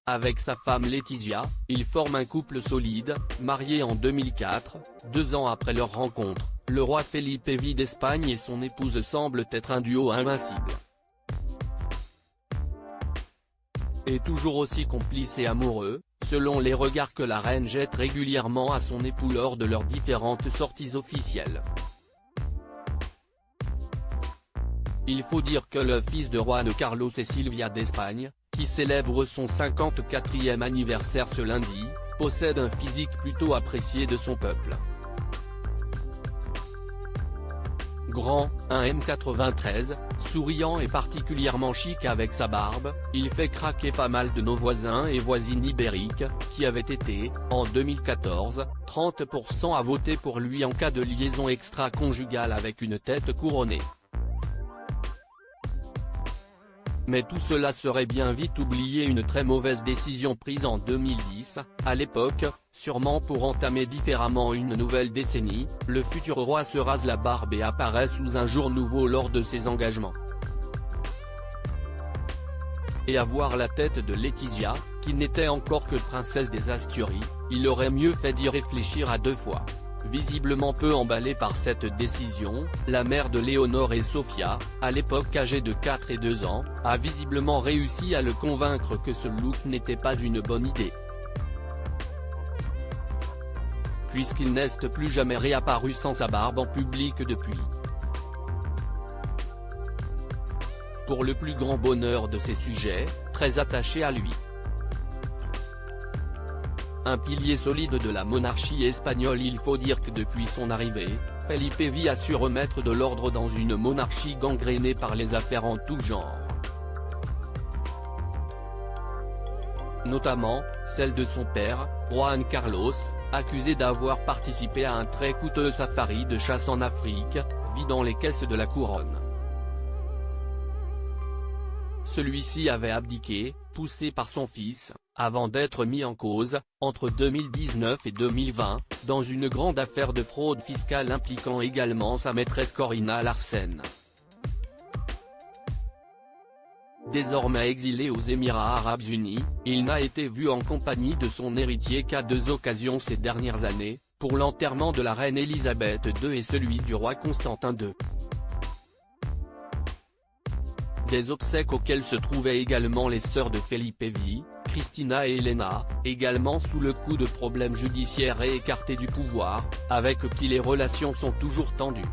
Avec sa femme Letizia, il forme un couple solide, marié en 2004, 2 ans après leur rencontre. Le roi Felipe V d'Espagne et son épouse semblent être un duo invincible. Et toujours aussi complices et amoureux, selon les regards que la reine jette régulièrement à son époux lors de leurs différentes sorties officielles. Il faut dire que le fils de Juan Carlos et Silvia d'Espagne, qui célèbre son 54e anniversaire ce lundi, possède un physique plutôt apprécié de son peuple. Grand, 1m93, souriant et particulièrement chic avec sa barbe, il fait craquer pas mal de nos voisins et voisines ibériques, qui avaient été, en 2014, 30% à voter pour lui en cas de liaison extra-conjugale avec une tête couronnée. Mais tout cela serait bien vite oublié, une très mauvaise décision prise en 2010, à l'époque, sûrement pour entamer différemment une nouvelle décennie, le futur roi se rase la barbe et apparaît sous un jour nouveau lors de ses engagements. Et avoir la tête de Letizia, qui n'était encore que princesse des Asturies, il aurait mieux fait d'y réfléchir à 2 fois. Visiblement peu emballée par cette décision, la mère de Léonore et Sofia, à l'époque âgée de 4 et 2 ans, a visiblement réussi à le convaincre que ce look n'était pas une bonne idée. Puisqu'il n'est plus jamais réapparu sans sa barbe en public depuis. Pour le plus grand bonheur de ses sujets, très attachés à lui. Un pilier solide de la monarchie espagnole. Il faut dire que depuis son arrivée, Felipe V a su remettre de l'ordre dans une monarchie gangrénée par les affaires en tout genre. Notamment, celle de son père, Juan Carlos, accusé d'avoir participé à un très coûteux safari de chasse en Afrique, vidant les caisses de la couronne. Celui-ci avait abdiqué, poussé par son fils, avant d'être mis en cause, entre 2019 et 2020, dans une grande affaire de fraude fiscale impliquant également sa maîtresse Corina Larsen. Désormais exilé aux Émirats Arabes Unis, il n'a été vu en compagnie de son héritier qu'à 2 occasions ces dernières années, pour l'enterrement de la reine Elisabeth II et celui du roi Constantin II. Des obsèques auxquelles se trouvaient également les sœurs de Felipe V, Cristina et Elena, également sous le coup de problèmes judiciaires et écartées du pouvoir, avec qui les relations sont toujours tendues.